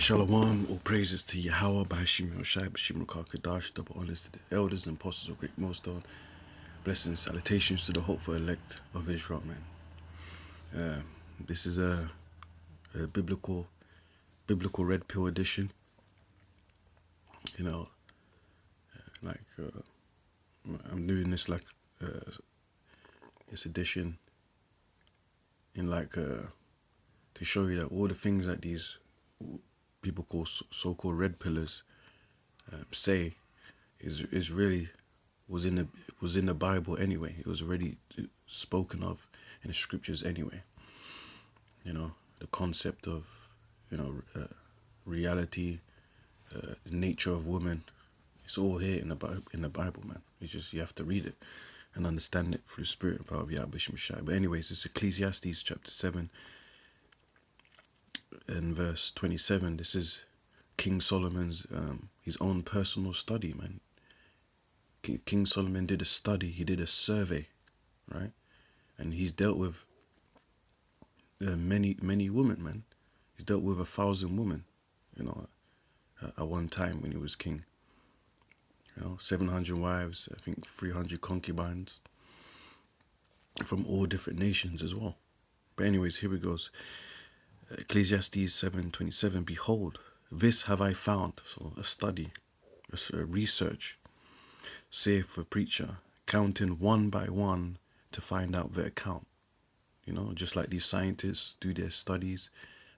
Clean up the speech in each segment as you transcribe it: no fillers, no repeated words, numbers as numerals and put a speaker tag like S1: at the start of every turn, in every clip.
S1: Shalom, all praises to Yahweh, Bahashim Yoshai, Bashim Rukakadash, double honors to the elders and apostles of Great Millstone. Blessings, salutations to the hopeful elect of Israel, man. This is a biblical red pill edition. You know, like I'm doing this like this edition in like to show you that all the things that these people call so-called red pillars say is really was in the Bible anyway. It was already spoken of in the scriptures anyway. You know, the concept of reality, the nature of woman. It's all here in the Bible, man. It's just you have to read it and understand it through the spirit and power of Yahweh Shai. But anyways, it's Ecclesiastes chapter 7 and verse 27. This is King Solomon's his own personal study, man. King Solomon did a study. He did a survey, right? And he's dealt with many women, man. He's dealt with 1,000 women, you know, at one time when he was king. 700 wives, I think 300 concubines from all different nations as well. But anyways, here it goes. Ecclesiastes 7:27. Behold, this have I found. So a study, a research, saith the preacher, counting one by one to find out the account. Just like these scientists do their studies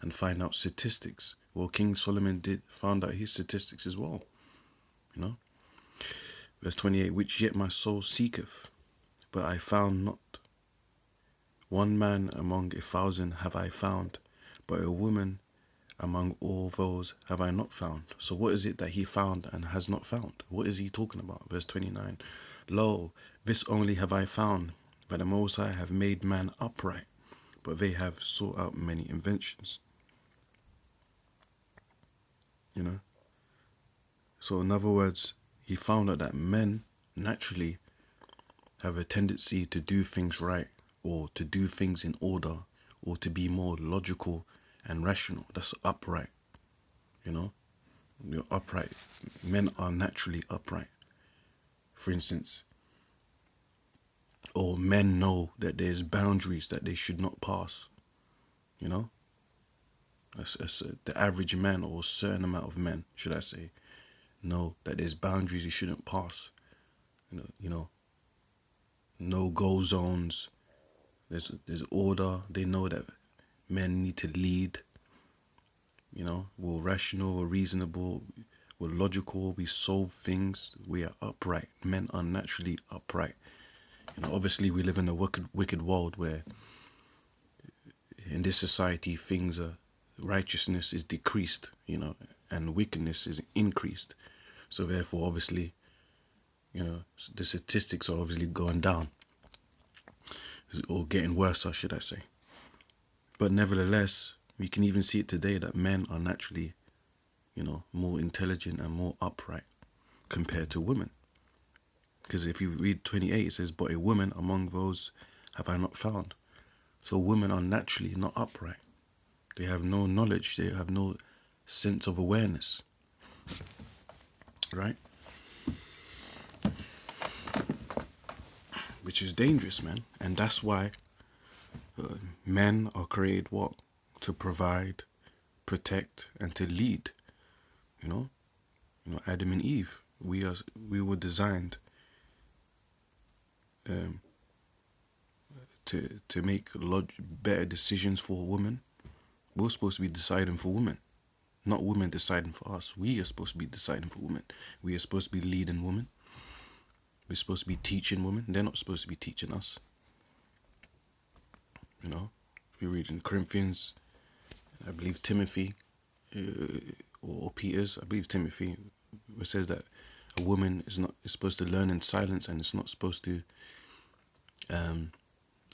S1: and find out statistics. Well, King Solomon found out his statistics as well. Verse 28, which yet my soul seeketh, but I found not. One man among 1,000 have I found, but a woman among all those have I not found. So what is it that he found and has not found? What is he talking about? Verse 29, lo, this only have I found, that the Most High have made man upright, but they have sought out many inventions. So in other words, he found out that men naturally have a tendency to do things right, or to do things in order, or to be more logical and rational. That's upright. You're upright. Men are naturally upright. For instance, or men know that there's boundaries that they should not pass. The average man, or a certain amount of men, should I say, know that there's boundaries you shouldn't pass. No-go zones. There's order. They know that men need to lead. We're rational, we're reasonable, we're logical, we solve things, we are upright. Men are naturally upright. Obviously we live in a wicked world where in this society righteousness is decreased, and wickedness is increased. So therefore, obviously, the statistics are obviously going down, or getting worse, should I say. But nevertheless, we can even see it today that men are naturally, more intelligent and more upright compared to women. Because if you read 28, it says, but a woman among those have I not found. So women are naturally not upright. They have no knowledge. They have no sense of awareness. Right? Which is dangerous, man. And that's why men are created what? To provide, protect, and to lead. Adam and Eve. We were designed to make better decisions for women. We're supposed to be deciding for women, not women deciding for us. We are supposed to be deciding for women. We are supposed to be leading women. We're supposed to be teaching women. They're not supposed to be teaching us. If you read in Corinthians, I believe Timothy, or Peter's, I believe Timothy, it says that a woman is supposed to learn in silence, and it's not supposed to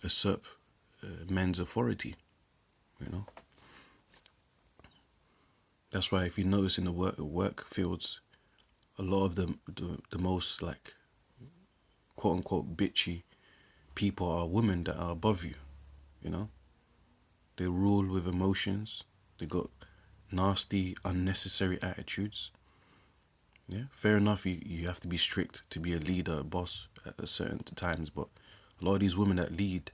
S1: usurp men's authority. That's why if you notice in the work fields, a lot of the most like quote unquote bitchy people are women that are above you. They rule with emotions. They got nasty, unnecessary attitudes. Yeah, fair enough. You have to be strict to be a leader, a boss at a certain times, but a lot of these women that lead,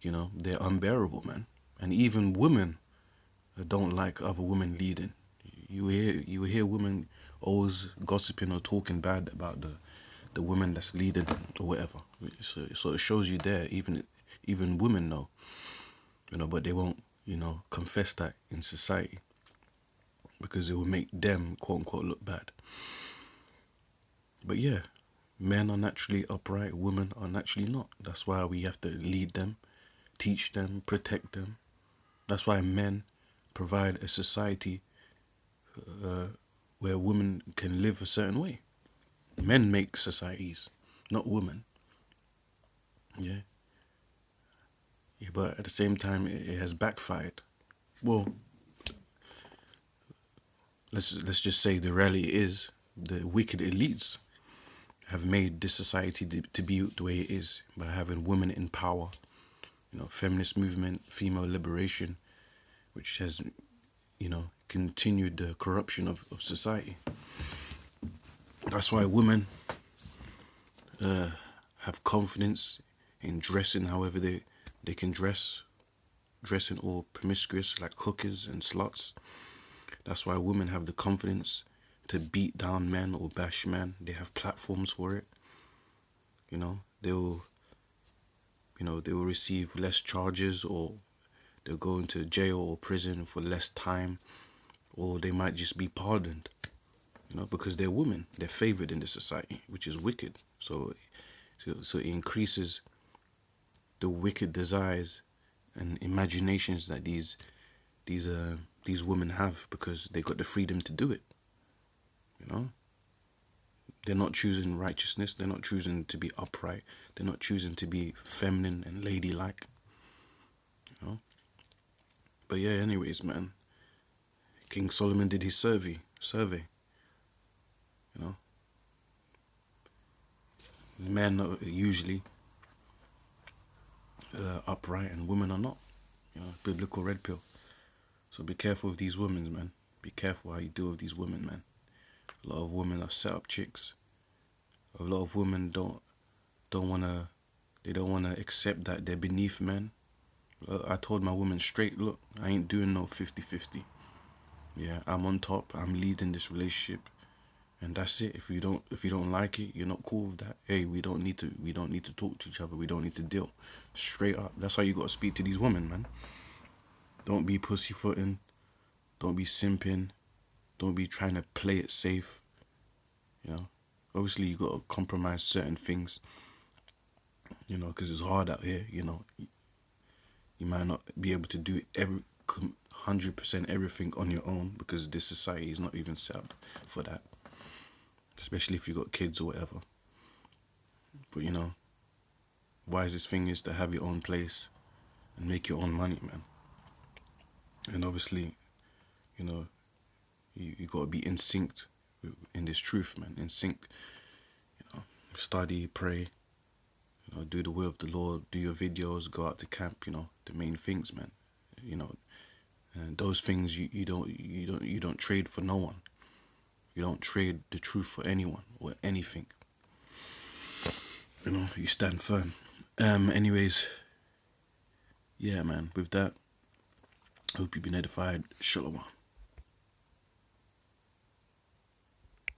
S1: they're unbearable, man. And even women don't like other women leading. You hear women always gossiping or talking bad about the women that's leading or whatever. So it shows you there, even women know, but they won't, confess that in society because it will make them quote unquote look bad. But yeah, men are naturally upright, women are naturally not. That's why we have to lead them, teach them, protect them. That's why men provide a society where women can live a certain way. Men make societies, not women. Yeah. Yeah, but at the same time, it has backfired. Well, let's just say the reality is the wicked elites have made this society to be the way it is by having women in power. Feminist movement, female liberation, which has, continued the corruption of society. That's why women have confidence in dressing however they can dressing all promiscuous like hookers and sluts. That's why women have the confidence to beat down men or bash men. They have platforms for it. They will receive less charges, or they'll go into jail or prison for less time, or they might just be pardoned. Because they're women, they're favored in the society, which is wicked. So it increases the wicked desires and imaginations that these women have because they got the freedom to do it. They're not choosing righteousness. They're not choosing to be upright. They're not choosing to be feminine and ladylike. But yeah, anyways, man. King Solomon did his survey. Men are usually upright and women are not. Biblical red pill. So be careful with these women, man. Be careful how you deal with these women, man. A lot of women are set up chicks. A lot of women don't wanna accept that they're beneath men. I told my woman straight, look, I ain't doing no 50-50. Yeah, I'm on top. I'm leading this relationship, and that's it. If you don't like it, you're not cool with that. Hey, we don't need to talk to each other. We don't need to deal. Straight up. That's how you gotta speak to these women, man. Don't be pussyfooting. Don't be simping. Don't be trying to play it safe. Obviously you gotta compromise certain things. Because it's hard out here. You might not be able to do 100% everything on your own because this society is not even set up for that. Especially if you got kids or whatever. But wisest thing is to have your own place and make your own money, man. And obviously, you gotta be in sync in this truth, man. In sync. Study, pray. Do the will of the Lord. Do your videos. Go out to camp. The main things, man. And those things you don't trade for no one. You don't trade the truth for anyone or anything. You stand firm. Anyways, yeah, man. With that, I hope you've been edified. Shalom.